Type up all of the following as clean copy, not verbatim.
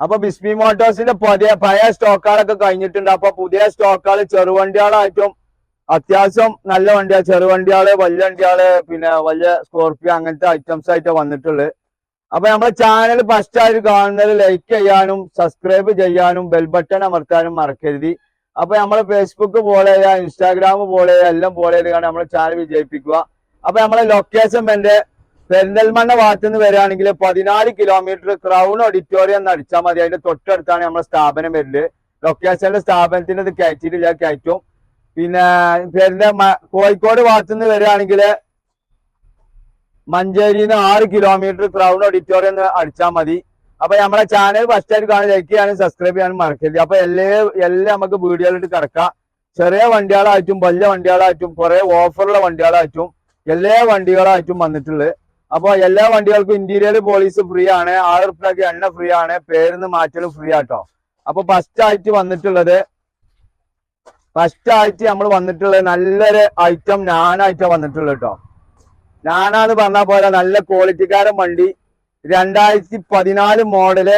അപ്പൊ ബിസ്മി മോട്ടോഴ്സിന്റെ പഴയ സ്റ്റോക്കുകളൊക്കെ കഴിഞ്ഞിട്ടുണ്ട്. അപ്പൊ പുതിയ സ്റ്റോക്കുകൾ ചെറുവണ്ടികളായിട്ടും അത്യാവശ്യം നല്ല വണ്ടിയാണ്. ചെറുവണ്ടികള്, വലിയ വണ്ടികള്, പിന്നെ വലിയ സ്കോർപ്പിയോ അങ്ങനത്തെ ഐറ്റംസ് ആയിട്ട് വന്നിട്ടുള്ളത്. അപ്പൊ നമ്മുടെ ചാനൽ ഫസ്റ്റ് ആയിട്ട് കാണുന്നത് ലൈക്ക് ചെയ്യാനും സബ്സ്ക്രൈബ് ചെയ്യാനും ബെൽ ബട്ടൺ അമർത്താനും മറക്കരുത്. അപ്പൊ നമ്മളെ ഫേസ്ബുക്ക് പോലെ ഇൻസ്റ്റാഗ്രാം പോലെ എല്ലാം പോലെ നമ്മുടെ ചാനൽ വിജയിപ്പിക്കുക. അപ്പൊ നമ്മളെ ലൊക്കേഷൻ എന്റെ പെരിന്തൽമണ്ണ ഭാഗത്ത് നിന്ന് വരികയാണെങ്കിൽ 14 കിലോമീറ്റർ ക്രൗൺ ഓഡിറ്റോറിയം എന്ന് അടിച്ചാൽ മതി. അതിന്റെ തൊട്ടടുത്താണ് നമ്മുടെ സ്ഥാപനം വരുന്നത്. ലൊക്കേഷനിലെ സ്ഥാപനത്തിന് ഇത് കയറ്റിയിട്ടില്ല, കയറ്റും. പിന്നെ കോഴിക്കോട് ഭാഗത്ത് നിന്ന് വരികയാണെങ്കിൽ മഞ്ചേരിന്ന് 6 കിലോമീറ്റർ ക്രൗൺ ഓഡിറ്റോറിയം എന്ന് അടിച്ചാൽ മതി. അപ്പൊ നമ്മളെ ചാനൽ ഫസ്റ്റ് ആയിട്ട് കാണാൻ ലൈക്ക് ചെയ്യാനും സബ്സ്ക്രൈബ് ചെയ്യാനും മറക്കരുത്. അപ്പൊ എല്ലാം നമുക്ക് വീഡിയോയിലിട്ട് കിടക്കാം. ചെറിയ വണ്ടികളായിട്ടും വലിയ വണ്ടികളായിട്ടും കുറെ ഓഫറുള്ള വണ്ടികളായിട്ടും എല്ലാ വണ്ടികളായിട്ടും വന്നിട്ടുള്ളത്. അപ്പൊ എല്ലാ വണ്ടികൾക്കും ഇന്റീരിയർ പോലീസ് ഫ്രീ ആണ്. 1000 റുപ്യക്ക് എണ്ണ ഫ്രീ ആണ്. പേരിന്ന് മാറ്റലും ഫ്രീ ആട്ടോ. അപ്പൊ ഫസ്റ്റ് ആയിട്ട് നമ്മൾ വന്നിട്ടുള്ളത് നല്ലൊരു ഐറ്റം നാനായിട്ടാണ് വന്നിട്ടുള്ളത് കേട്ടോ. നാനാന്ന് പറഞ്ഞാൽ പോലെ നല്ല ക്വാളിറ്റിക്കാരൻ വണ്ടി. 2014 മോഡല്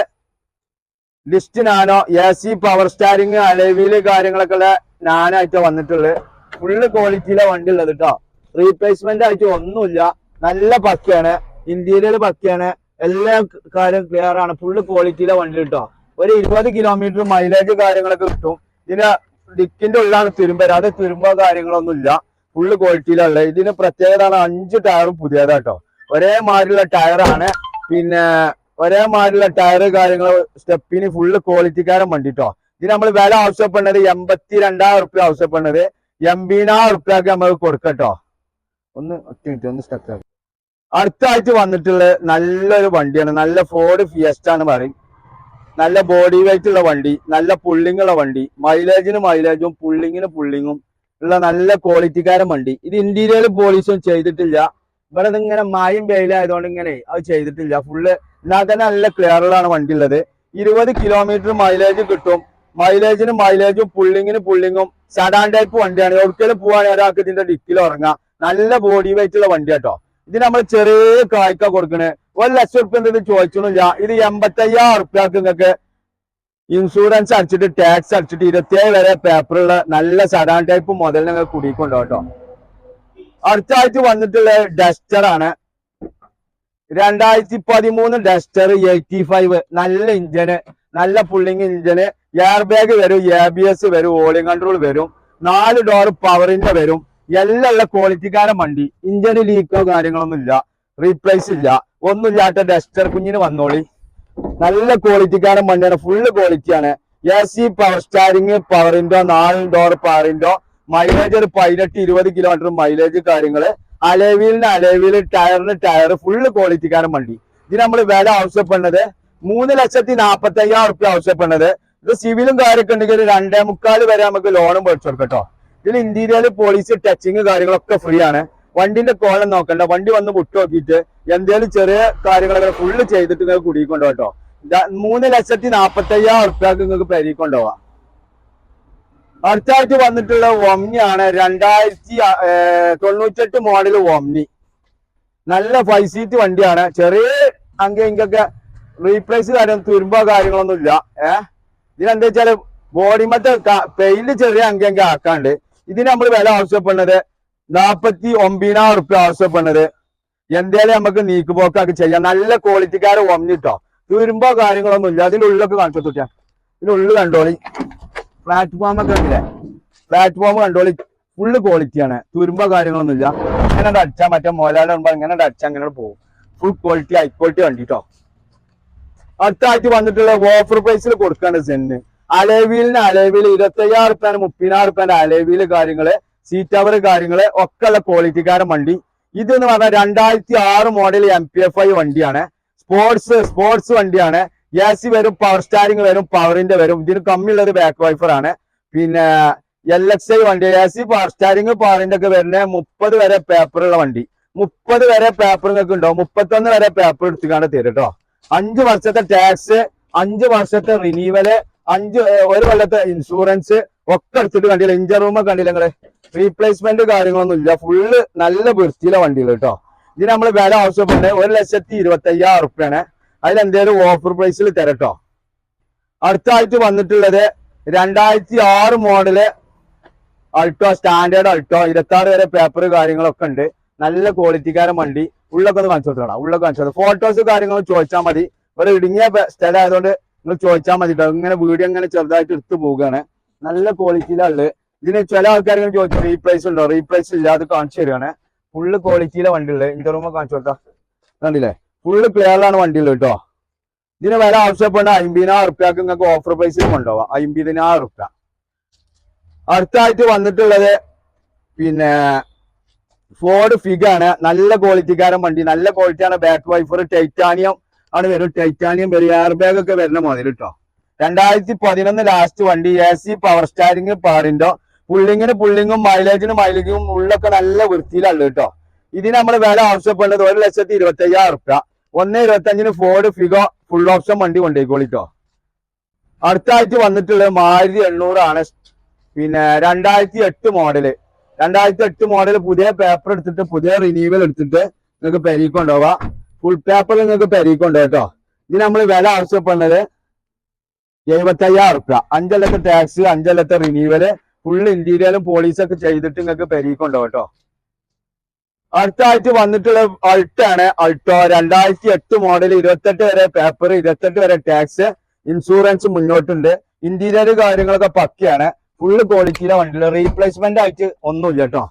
ലിസ്റ്റ് നാനോ, AC പവർ സ്റ്റാരിങ്, അലവില് കാര്യങ്ങളൊക്കെ ഉള്ള നാനായിട്ടാണ് വന്നിട്ടുള്ളത്. ഫുള്ള് ക്വാളിറ്റിയിലെ വണ്ടി ഉള്ളത് കേട്ടോ. റീപ്ലേസ്മെന്റ് ആയിട്ട് ഒന്നുമില്ല. നല്ല പക്കയാണ്, ഇന്റീരിയർ പക്കയാണ്, എല്ലാ കാര്യം ക്ലിയർ ആണ്. ഫുള്ള് ക്വാളിറ്റിയിലെ വണ്ടി കിട്ടോ. ഒരു 20 കിലോമീറ്റർ മൈലേജ് കാര്യങ്ങളൊക്കെ കിട്ടും. ഇതിന് ഡിക്കിന്റെ ഉള്ളിലാണ് തുരുമ്പ്, അത് തുരുമ്പോ കാര്യങ്ങളൊന്നും ഇല്ല. ഫുള്ള് ക്വാളിറ്റിയിലുള്ള ഇതിന് പ്രത്യേകത 5 ടയറും പുതിയതാട്ടോ. ഒരേ മാതിരിയുള്ള ടയറാണ്. പിന്നെ ഒരേ മാതിരിയുള്ള ടയറ് കാര്യങ്ങൾ, സ്റ്റെപ്പിന് ഫുള്ള് ക്വാളിറ്റിക്കാരൻ വണ്ടിട്ടോ. ഇതിന് നമ്മൾ വില ആവശ്യപ്പെടുന്നത് 82,000 റുപ്യ ആവശ്യപ്പെടുന്നത്. 80,000 റുപ്യക്ക് നമുക്ക് കൊടുക്കട്ടോ. ഒന്ന് സ്റ്റക്ക്. അടുത്ത ആഴ്ച വന്നിട്ടുള്ള നല്ലൊരു വണ്ടിയാണ്. നല്ല ഫോർഡ് ഫിയസ്റ്റ എന്ന് പറയും. നല്ല ബോഡി വെയിറ്റ് ഉള്ള വണ്ടി, നല്ല പുള്ളിങ് ഉള്ള വണ്ടി, മൈലേജിന് മൈലേജും പുള്ളിങ്ങിന് പുള്ളിങ്ങും ഉള്ള നല്ല ക്വാളിറ്റിക്കാരൻ വണ്ടി. ഇത് ഇന്റീരിയർ പോലീസും ചെയ്തിട്ടില്ല. ഇവിടെ ഇങ്ങനെ മായും വെയിലായതുകൊണ്ട് ഇങ്ങനെ അത് ചെയ്തിട്ടില്ല. ഫുള്ള് എന്നാൽ തന്നെ നല്ല ക്ലിയറിലാണ് വണ്ടി ഉള്ളത്. 20 കിലോമീറ്റർ മൈലേജ് കിട്ടും. മൈലേജിന് മൈലേജും പുള്ളിങ്ങിന് പുള്ളിങ്ങും സഡാൻ ടൈപ്പ് വണ്ടിയാണ്. എവിടേക്കെങ്കിലും പോവാണെങ്കിൽ ഒരാൾക്ക് ഇതിന്റെ ഡിക്കിൽ ഉറങ്ങാം. നല്ല ബോഡി വെയിറ്റ് ഉള്ള വണ്ടി കേട്ടോ. ഇത് നമ്മൾ ചെറിയ കായ്ക്ക കൊടുക്കണേ. 1,00,000 റുപ്യ എന്ത് ചോദിച്ചൊന്നുമില്ല. ഇത് 85,000 റുപ്യക്ക് നിങ്ങൾക്ക് ഇൻഷുറൻസ് അടിച്ചിട്ട് ടാക്സ് അടിച്ചിട്ട് 27 വരെ പേപ്പറുള്ള നല്ല സഡാൻ ടൈപ്പ് മുതൽ നിങ്ങൾ കുടിക്കൊണ്ടോ കേട്ടോ. അടുത്ത ആഴ്ച വന്നിട്ടുള്ള ഡസ്റ്റർ ആണ്. 2013 ഡസ്റ്റർ 85. നല്ല ഇഞ്ചന്, നല്ല പുള്ളിങ് ഇഞ്ചന്, എയർ ബാഗ് വരും, ABS വരും, ഓളിംഗ് കൺട്രോൾ വരും, 4 ഡോർ പവറിന്റെ വരും. എല്ലാം ക്വാളിറ്റിക്കാരൻ വണ്ടി. ഇഞ്ചന് ലീക്കോ കാര്യങ്ങളൊന്നും ഇല്ല, റീപ്ലേസ് ഇല്ല, ഒന്നുമില്ലാത്ത ഡസ്റ്റർ കുഞ്ഞിന് വന്നോളി. നല്ല ക്വാളിറ്റിക്കാരൻ വണ്ടിയാണ്. ഫുള്ള് ക്വാളിറ്റിയാണ്. AC power steering, പവറിൻഡോ, 4 door പവറിൻഡോ, mileage ഒരു 18-20 കിലോമീറ്റർ മൈലേജ് കാര്യങ്ങള്, അലവില് ടയറിന് ടയർ, ഫുള്ള് ക്വാളിറ്റിക്കാരൻ വണ്ടി. ഇത് നമ്മൾ വില ആവശ്യപ്പെടുന്നത് 3,40,000 റുപ്യ ആവശ്യപ്പെടുന്നത്. ഇത് സിവിലും കാര്യമൊക്കെ ഉണ്ടെങ്കിൽ 2.25 വരെ നമുക്ക് ലോണും മേടിച്ചു കൊടുക്കട്ടോ. ഇതിൽ ഇന്റീരിയർ പോലീസ് ടച്ചിങ് കാര്യങ്ങളൊക്കെ ഫ്രീ ആണ്. വണ്ടിന്റെ കോലം നോക്കണ്ട. വണ്ടി വന്ന് വിട്ടു നോക്കിയിട്ട് എന്തെങ്കിലും ചെറിയ കാര്യങ്ങളൊക്കെ ഫുള്ള് ചെയ്തിട്ട് നിങ്ങൾക്ക് കുടിക്കൊണ്ടോ കേട്ടോ. 3,40,000 റുപ്യക്ക് നിങ്ങൾക്ക് പെരിക്കൊണ്ടുപോവാം. അടുത്തായിട്ട് വന്നിട്ടുള്ള ഒമ്നിയാണ്. 2098 മോഡൽ ഒമ്നി. നല്ല 5 സീറ്റ് വണ്ടിയാണ്. ചെറിയ ഇങ്ങൊക്കെ റീപ്ലേസ് കാര്യം തുരുമ്പോ കാര്യങ്ങളൊന്നും ഇല്ല. ഇതിനെന്താ വെച്ചാല് ബോഡി മറ്റേ പെയിന്റ് ചെറിയ അങ്കെങ്കിൽ ആക്കാണ്ട്. ഇതിന് നമ്മൾ വില ആവശ്യപ്പെടുന്നത് 49,000 റുപ്യ ആവശ്യപ്പെടുന്നത്. എന്തേലും നമുക്ക് നീക്കുപോക്കൊക്കെ ചെയ്യാം. നല്ല ക്വാളിറ്റിക്കാരെ ഒമ്നിട്ടോ. തുരുമ്പോ കാര്യങ്ങളൊന്നും ഇല്ല. അതിന്റെ ഉള്ളിലൊക്കെ കാണിച്ചു കൊടുക്കാം. ഇതിന്റെ ഉള്ളിൽ കണ്ടോളി. പ്ലാറ്റ്ഫോം ഒക്കെ ഉണ്ടല്ലേ, പ്ലാറ്റ്ഫോം കണ്ടോളി. ഫുള്ള് ക്വാളിറ്റിയാണ്. തുരുമ്പോ കാര്യങ്ങളൊന്നും ഇല്ല. ഇങ്ങനെ അടിച്ചാൽ മറ്റേ മോലാലുമ്പോ ഇങ്ങനെ അടിച്ചാൽ അങ്ങനെ പോകും. ഫുൾ ക്വാളിറ്റി, ഹൈ ക്വാളിറ്റി വണ്ടി കേട്ടോ. അടുത്ത ആഴ്ച വന്നിട്ടുള്ള ഓഫർ പ്രൈസിൽ കൊടുക്കാണ്ട് സെന്ന് അലവിലിന് 25,000 റുപ്യാണ്, 30,000 റുപ്യന്റെ അലവില് കാര്യങ്ങള്, സീറ്റ് അവർ കാര്യങ്ങള് ഒക്കെ ഉള്ള ക്വാളിറ്റിക്കാരൻ വണ്ടി. ഇത് എന്ന് പറഞ്ഞാൽ 2006 മോഡൽ MPFI വണ്ടിയാണ്. സ്പോർട്സ് വണ്ടിയാണ്. AC വരും, പവർ സ്റ്റാരിങ് വരും, പവറിന്റെ വരും. ഇതിന് കമ്മിയുള്ളത് ബാക്ക് വൈഫർ ആണ്. പിന്നെ LXI വണ്ടി, AC പവർ സ്റ്റാരിങ് പവറിന്റെ ഒക്കെ വരുന്ന 30 വരെ പേപ്പറുള്ള വണ്ടി. 30 വരെ പേപ്പർ നിങ്ങൾക്ക് ഉണ്ടാവും. 31 വരെ പേപ്പർ എടുത്തുകൊണ്ട് തരും കേട്ടോ. 5 വർഷത്തെ ടാക്സ്, 5 വർഷത്തെ റിന്യൂവല്, 1 കൊല്ലത്തെ ഇൻഷുറൻസ് ഒക്കെ എടുത്തിട്ട് കണ്ടില്ല. ഇഞ്ചർ റൂം കണ്ടില്ല നിങ്ങള്. റീപ്ലേസ്മെന്റ് കാര്യങ്ങളൊന്നും ഇല്ല. ഫുള്ള് നല്ല വൃത്തിയിലെ വണ്ടികൾ കേട്ടോ. ഇതിന് നമ്മൾ വില ആവശ്യപ്പെടുന്നത് 1,25,000 റുപ്യാണ്. അതിലെന്തേലും ഓഫർ പ്രൈസിൽ തരട്ടോ. അടുത്തായിട്ട് വന്നിട്ടുള്ളത് 2006 മോഡല് അൾട്ടോ, സ്റ്റാൻഡേർഡ് അൾട്ടോ, 26 വരെ പേപ്പർ കാര്യങ്ങളൊക്കെ ഉണ്ട്. നല്ല ക്വാളിറ്റിക്കാരൻ വണ്ടി. ഉള്ളൊക്കെ ഒന്ന് കാണിച്ചു കൊടുക്കണം. ഉള്ളൊക്കെ കാണിച്ചു കൊടുക്കും. ഫോട്ടോസ് കാര്യങ്ങളും ചോദിച്ചാൽ മതി. ഒരു ഇടുങ്ങിയ സ്ഥലം ആയതുകൊണ്ട് നിങ്ങൾ ചോദിച്ചാൽ മതി കേട്ടോ. ഇങ്ങനെ വീഡിയോ ഇങ്ങനെ ചെറുതായിട്ട് എടുത്തു പോവുകയാണ്. നല്ല ക്വാളിറ്റിയിലുള്ളത്. ഇതിന് ചില ആൾക്കാർ ഇങ്ങനെ ചോദിച്ചു റീപ്ലേസ് ഉണ്ടോ? റീപ്ലേസ് ഇല്ല, അത് കാണിച്ചു തരികയാണ്. ഫുള്ള് ക്വാളിറ്റിയിലെ വണ്ടി ഉള്ളത്. ഇന്റർവ്യൂ കാണിച്ചു കൊടുത്താ കണ്ടില്ലേ? ഫുള്ള് ക്ലിയറിലാണ് വണ്ടി ഉള്ളത് കേട്ടോ. ഇതിന് വില ആവശ്യപ്പെട്ട 50,000 റുപ്യക്ക് നിങ്ങൾക്ക് ഓഫർ പ്രൈസിൽ കൊണ്ടുപോവാം. 50,000 റുപ്യ. അടുത്തായിട്ട് വന്നിട്ടുള്ളത് പിന്നെ ഫോർഡ് ഫിഗ ആണ്. നല്ല ക്വാളിറ്റിക്കാരൻ വണ്ടി. നല്ല ക്വാളിറ്റിയാണ്. ബാക്ക് വൈഫർ ടൈറ്റാനിയം ആണ് വരും. ടൈറ്റാനിയം വരും. എയർ ബാഗ് ഒക്കെ വരുന്ന മുതൽ കേട്ടോ. 2011 ലാസ്റ്റ് വണ്ടി. AC പവർ സ്റ്റാരിങ്, പവറിൻഡോ, പുള്ളിങ്ങും മൈലേജും ഉള്ളൊക്കെ നല്ല വൃത്തിയിലുള്ളത് കേട്ടോ. ഇതിന് നമ്മൾ വില ആവശ്യപ്പെടുന്നത് 1,25,000 റുപ്യ. 1,25,000 ഫോർഡ് ഫിഗോ ഫുൾ ഓപ്ഷൻ വണ്ടി കൊണ്ടുപോയിക്കോളിട്ടോ. അടുത്തായിട്ട് വന്നിട്ടുള്ളത് മാരുതി 800 ആണ്. പിന്നെ 2008 മോഡല്. 2008 മോഡൽ പുതിയ പേപ്പർ എടുത്തിട്ട്, പുതിയ റിന്യൂവൽ എടുത്തിട്ട് നിങ്ങൾക്ക് പെരീക്കൊണ്ടുപോവാം. ഫുൾ പേപ്പർ നിങ്ങൾക്ക് പെരീക്കൊണ്ടുപോകാം കേട്ടോ. ഇതിന് നമ്മൾ വില ആവശ്യപ്പെടുന്നത് 75,000 റുപ്യ. 5 കൊല്ലത്തെ ടാക്സ്, 5 കൊല്ലത്തെ റിന്യൂവല്, ഫുൾ ഇന്റീരിയലും പോളീസൊക്കെ ചെയ്തിട്ട് നിങ്ങൾക്ക് പെരീക്കൊണ്ടുപോകാം കേട്ടോ. അടുത്തായിട്ട് വന്നിട്ടുള്ള അൾട്ടാണ്. അൾട്ടോ 2008 മോഡൽ, 28 വരെ പേപ്പർ, 28 വരെ ടാക്സ്, ഇൻഷുറൻസ് മുന്നോട്ടുണ്ട്. ഇന്റീരിയർ കാര്യങ്ങളൊക്കെ പക്കയാണ്. ഫുള്ള് ക്വാളിറ്റിയിലെ വണ്ടിയില്. റീപ്ലേസ്മെന്റ് ആയിട്ട് ഒന്നുമില്ല കേട്ടോ.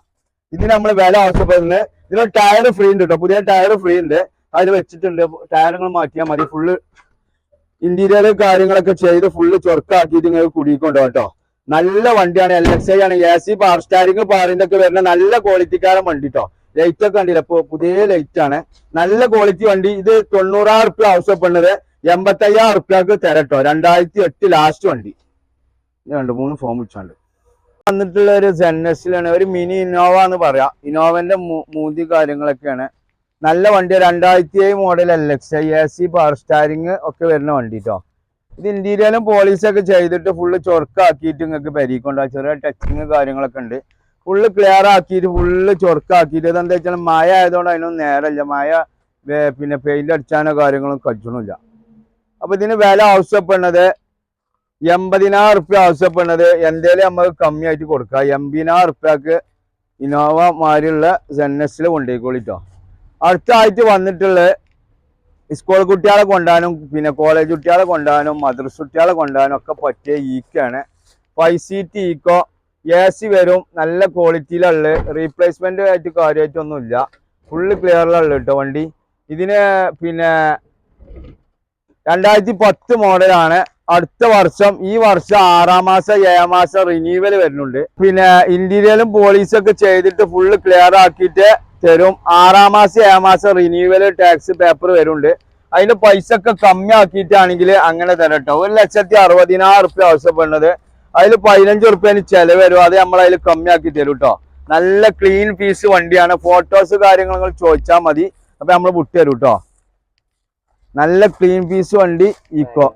ഇതിന് നമ്മൾ വില ആവശ്യപ്പെടുന്നത്, ഇതിന് ടയർ ഫ്രീ ഉണ്ട് കേട്ടോ. പുതിയ ടയർ ഫ്രീ ഉണ്ട്. അതിൽ വെച്ചിട്ടുണ്ട്. ടയറുകൾ മാറ്റിയാൽ മതി. ഫുള്ള് ഇന്റീരിയർ കാര്യങ്ങളൊക്കെ ചെയ്ത് ഫുള്ള് ചൊറുക്കാക്കിയിട്ട് നിങ്ങൾക്ക് കുടിക്കൊണ്ടോ കേട്ടോ. നല്ല വണ്ടിയാണ്. LXI ആണ്. AC പവർ സ്റ്റാരിങ്, പവറിന്റെ ഒക്കെ വരുന്ന നല്ല ക്വാളിറ്റിക്കാരൻ വണ്ടി കേട്ടോ. ലൈറ്റ് ഒക്കെ കണ്ടില്ല, ഇപ്പൊ പുതിയ ലൈറ്റ് ആണ്. നല്ല ക്വാളിറ്റി വണ്ടി. ഇത് 90,000 റുപ്യ ആവശ്യപ്പെടുന്നത് 85,000 റുപ്യക്ക് തരട്ടോ. 2008 ലാസ്റ്റ് വണ്ടി. 2-3 ഫോം വെച്ചാണ്ട് വന്നിട്ടുള്ള ഒരു ZNS-ലാണ്. ഒരു മിനി ഇന്നോവ എന്ന് പറയാം. ഇന്നോവന്റെ മൂതി കാര്യങ്ങളൊക്കെയാണ്. നല്ല വണ്ടി. 2007 model LXI, AC power steering ഒക്കെ വരുന്ന വണ്ടി കേട്ടോ. ഇത് ഇന്റീരിയലും പോളീസൊക്കെ ചെയ്തിട്ട് ഫുള്ള് ചൊറുക്കാക്കിയിട്ട് നിങ്ങൾക്ക് പെരീക്കൊണ്ടാകും. ചെറിയ ടച്ചിങ് കാര്യങ്ങളൊക്കെ ഉണ്ട്. ഫുള്ള് ക്ലിയർ ആക്കിയിട്ട് ഫുള്ള് ചൊറുക്കാക്കിയിട്ട്. ഇതെന്താ വെച്ചാൽ മഴ ആയതുകൊണ്ട് അതിനൊന്നും നേരമില്ല. മഴ പിന്നെ പെയിന്റ് അടിച്ചാനോ കാര്യങ്ങളും കച്ചണില്ല. അപ്പൊ ഇതിന് വില ആവശ്യപ്പെടുന്നത് 80,000 റുപ്യ ആവശ്യപ്പെടുന്നത്. എന്തേലും നമുക്ക് കമ്മിയായിട്ട് കൊടുക്കാം. 80,000 റുപ്യക്ക് ഇന്നോവ മാതിരിയുള്ള ZNS കൊണ്ടുപോയിക്കോളിട്ടോ. അടുത്തായിട്ട് വന്നിട്ടുള്ള സ്കൂൾ കുട്ടികളെ കൊണ്ടുപോകാനും പിന്നെ കോളേജ് കുട്ടികളെ കൊണ്ടുപോകാനും മദ്രസ കുട്ടികളെ കൊണ്ടുപോകാനും ഒക്കെ പറ്റിയ ഈക്കാണ്. 5 സീറ്റ് ഈക്കോ. AC വരും. നല്ല ക്വാളിറ്റിയിലുള്ള. റീപ്ലേസ്മെന്റ് ആയിട്ട് കാര്യമായിട്ടൊന്നുമില്ല. ഫുള്ള് ക്ലിയറിലുള്ള കേട്ടോ വണ്ടി. ഇതിന് പിന്നെ 2010 മോഡലാണ്. അടുത്ത വർഷം, ഈ വർഷം 6-ാം മാസം 7-ാം മാസം റിന്യൂവൽ വരുന്നുണ്ട്. പിന്നെ ഇന്റീരിയലും പോളീസൊക്കെ ചെയ്തിട്ട് ഫുള്ള് ക്ലിയർ ആക്കിയിട്ട് തരും. 6-ാം മാസം 7-ാം മാസം റിന്യൂവൽ ടാക്സ് പേപ്പർ വരുന്നുണ്ട്. അതിന്റെ പൈസ ഒക്കെ കമ്മി ആക്കിയിട്ടാണെങ്കിൽ അങ്ങനെ തരട്ടോ. 1,60,000 റുപ്യ ആവശ്യപ്പെടുന്നത്. അതിൽ 15 റുപ്യന് ചെലവ് വരും. അത് നമ്മൾ അതിൽ കമ്മി ആക്കി തരും കേട്ടോ. നല്ല ക്ലീൻ പീസ് വണ്ടിയാണ്. ഫോട്ടോസ് കാര്യങ്ങൾ ചോദിച്ചാൽ മതി. അപ്പൊ നമ്മൾ വിട്ടു തരും കേട്ടോ. നല്ല ക്ലീൻ പീസ് വണ്ടി ഈക്കോ.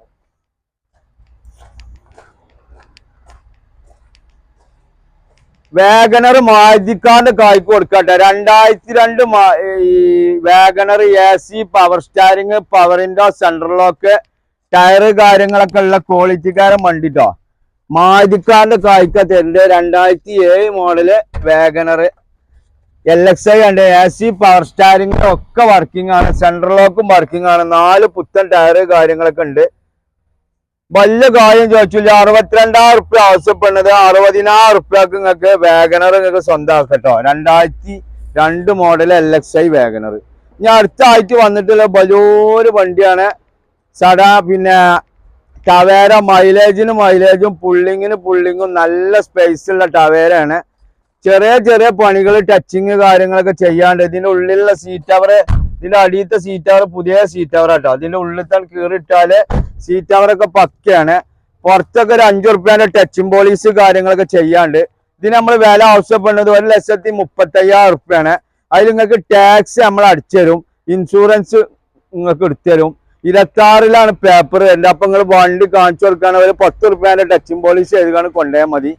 വാഗണർ മാജിക്കാന്റെ കായ്ക്ക് കൊടുക്കട്ടെ. 2002 വാഗണർ AC പവർ സ്റ്റാരിങ്, പവറിന്റെ സെൻട്രൽ ലോക്ക്, ടയർ കാര്യങ്ങളൊക്കെ ഉള്ള ക്വാളിറ്റിക്കാരൻ വണ്ടിട്ടോ. മാജിക്കാന്റെ കായ്ക്ക തരുന്നുണ്ട്. 2007 മോഡല് വാഗണർ LXI ഉണ്ട്. AC പവർ സ്റ്റാരിങ് ഒക്കെ വർക്കിംഗ് ആണ്. സെൻട്രൽ ലോക്കും വർക്കിംഗ് ആണ്. 4 പുത്തൻ ടയർ കാര്യങ്ങളൊക്കെ ഉണ്ട്. വലിയ കാര്യം ചോദിച്ചില്ല. 62,000 റുപ്യ ആവശ്യപ്പെടുന്നത്. 60,000 റുപ്യക്ക് നിങ്ങൾക്ക് വാഗണർ നിങ്ങൾക്ക് സ്വന്തമാക്കട്ടോ. 2002 മോഡൽ LXI വാഗണർ. ഇനി അടുത്ത ആയിട്ട് വന്നിട്ടുള്ള വലിയൊരു വണ്ടിയാണ് പിന്നെ ടവേര. മൈലേജും പുള്ളിങ്ങും നല്ല സ്പേസ് ഉള്ള ടവേരയാണ്. ചെറിയ പണികൾ ടച്ചിങ് കാര്യങ്ങളൊക്കെ ചെയ്യാണ്ട്. ഇതിന്റെ ഉള്ളിലുള്ള സീറ്റ് കവർ, ഇതിന്റെ അടിയത്തെ സീറ്റ് കവർ പുതിയ സീറ്റ് കവർ ആട്ടോ. അതിന്റെ ഉള്ളിൽ കീറിട്ടാല് സീറ്റ് കവറൊക്കെ പക്കയാണ്. പുറത്തൊക്കെ ഒരു 5 റുപ്യന്റെ ടച്ചിങ് പോളീസ് കാര്യങ്ങളൊക്കെ ചെയ്യാണ്ട്. ഇതിന് നമ്മൾ വില ആവശ്യപ്പെടുന്നത് 1,35,000 റുപ്യാണ്. അതിൽ നിങ്ങൾക്ക് ടാക്സ് നമ്മൾ അടിച്ചു തരും. ഇൻഷുറൻസ് നിങ്ങൾക്ക് എടുത്തു തരും. 26-ലാണ് പേപ്പർ വരുന്നത്. അപ്പൊ നിങ്ങൾ വണ്ടി കാണിച്ചു കൊടുക്കുകയാണ്. ഒരു 10 റുപ്യന്റെ ടച്ചിങ് പോളീസ് ചെയ്താണ് കൊണ്ടുപോയാൽ മതി.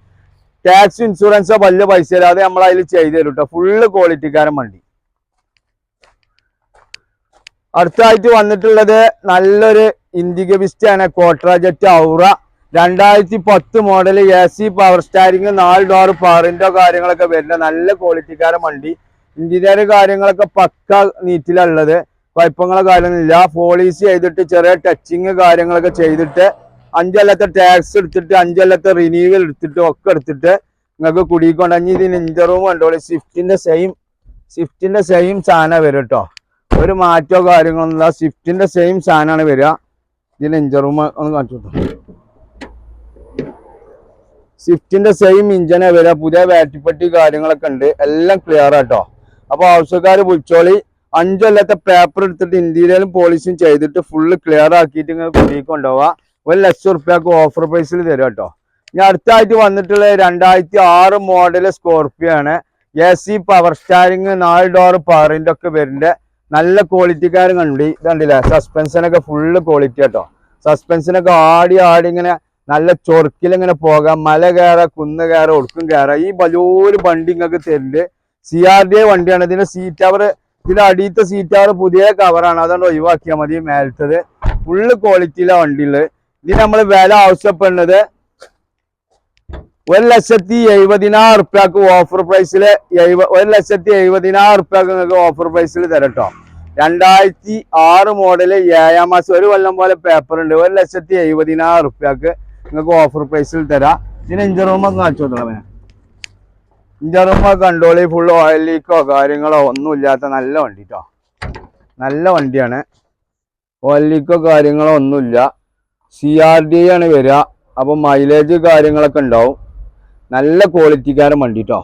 ടാക്സ് ഇൻഷുറൻസോ വലിയ പൈസ ഇല്ലാതെ നമ്മൾ അതിൽ ചെയ്തു തരും കേട്ടോ. ഫുള്ള് ക്വാളിറ്റിക്കാരൻ വണ്ടി. അടുത്തായിട്ട് വന്നിട്ടുള്ളത് നല്ലൊരു ഇൻഡിഗ വിസ്റ്റയാണ് Quadrajet Aura 2010 model AC power steering 4 door പവറിന്റെ കാര്യങ്ങളൊക്കെ വരുന്ന നല്ല ക്വാളിറ്റിക്കാരൻ വണ്ടി. ഇന്റീരിയർ കാര്യങ്ങളൊക്കെ പക്ക നീറ്റിലുള്ളത്, കുഴപ്പങ്ങളോ കാര്യങ്ങളില്ല. പോളിസി ചെയ്തിട്ട് ചെറിയ ടച്ചിങ് കാര്യങ്ങളൊക്കെ ചെയ്തിട്ട് 5 കൊല്ലത്തെ ടാക്സ് എടുത്തിട്ട് 5 കൊല്ലത്തെ റിന്യൂവൽ എടുത്തിട്ട് ഒക്കെ എടുത്തിട്ട് നിങ്ങൾക്ക് കുടിക്കൊണ്ടഞ്ഞ് ഇതിന് ഇഞ്ചറും കണ്ടോളി. സ്വിഫ്റ്റിന്റെ സെയിം സാധനം വരും കേട്ടോ, ഒരു മാറ്റോ കാര്യങ്ങളൊന്നുമില്ല. സ്വിഫ്റ്റിന്റെ സെയിം സാധനമാണ് വരിക. ഇതിന് ഇഞ്ചറും ഒന്ന് കാണിച്ചു, സ്വിഫ്റ്റിന്റെ സെയിം ഇഞ്ചനെ വരിക. പുതിയ ബാറ്ററിപ്പെട്ടി കാര്യങ്ങളൊക്കെ ഉണ്ട്, എല്ലാം ക്ലിയർ ആട്ടോ. അപ്പൊ ആവശ്യക്കാർ വിളിച്ചോളി. 5 കൊല്ലത്തെ പേപ്പർ എടുത്തിട്ട് ഇന്റീരിയലും പോളിസും ചെയ്തിട്ട് ഫുള്ള് ക്ലിയർ ആക്കിയിട്ട് നിങ്ങൾ കുടിക്ക് കൊണ്ടുപോവാ. 1 ലക്ഷം റുപ്യക്ക് ഓഫർ പ്രൈസിൽ തരും കേട്ടോ. ഇനി അടുത്തായിട്ട് വന്നിട്ടുള്ള 2006 മോഡൽ സ്കോർപിയോ ആണ്. AC പവർ സ്റ്റാരിങ് 4 ഡോർ പവറിന്റെ ഒക്കെ വരുന്നുണ്ട്. നല്ല ക്വാളിറ്റിക്കാരും കണ്ടി ഇതുണ്ടല്ലേ, സസ്പെൻഷനൊക്കെ ഫുള്ള് ക്വാളിറ്റി കേട്ടോ. സസ്പെൻഷനൊക്കെ ആടി ഇങ്ങനെ നല്ല ചൊറുക്കിലിങ്ങനെ പോകാം. മല കയറാം, കുന്ന് കയറാം, ഒടുക്കും കയറാം. ഈ വലിയൊരു വണ്ടി നിങ്ങൾക്ക് തരുന്നുണ്ട്. CRDA വണ്ടിയാണ്. ഇതിന്റെ സീറ്റ് കവർ, ഇതിന്റെ അടിയത്തെ സീറ്റ് കവർ പുതിയ കവറാണ്, അതുകൊണ്ട് ഒഴിവാക്കിയാൽ മതി. മേലത്തത് ഫുള്ള് ക്വാളിറ്റിയിലെ വണ്ടിയുള്ളത്. ഇതിന് നമ്മൾ വില ആവശ്യപ്പെടുന്നത് 1,70,000 റുപ്യക്ക് ഓഫർ പ്രൈസില് 1,70,000 റുപ്യക്ക് നിങ്ങൾക്ക് ഓഫർ പ്രൈസിൽ തരട്ടോ. 2006 മോഡല് 7 മാസം 1 കൊല്ലം പോലെ പേപ്പർ ഉണ്ട്. 1,70,000 റുപ്യക്ക് നിങ്ങൾക്ക് ഓഫർ പ്രൈസിൽ തരാം. ഇതിന് ഇഞ്ചർ റൂമൊക്കെ കാണിച്ചു കൊടുക്കണം. ഇഞ്ചർ റൂമൊക്കെ കണ്ടോളി. ഫുൾ ഓയിൽ ലീക്കോ കാര്യങ്ങളോ ഒന്നും ഇല്ലാത്ത നല്ല വണ്ടി കേട്ടോ, നല്ല വണ്ടിയാണ്. ഓയിൽ ലീക്കോ കാര്യങ്ങളോ ഒന്നുമില്ല. CRDA ആണ് വരിക. അപ്പൊ മൈലേജ് കാര്യങ്ങളൊക്കെ ഉണ്ടാവും. നല്ല ക്വാളിറ്റിക്കാരൻ വണ്ടി കേട്ടോ.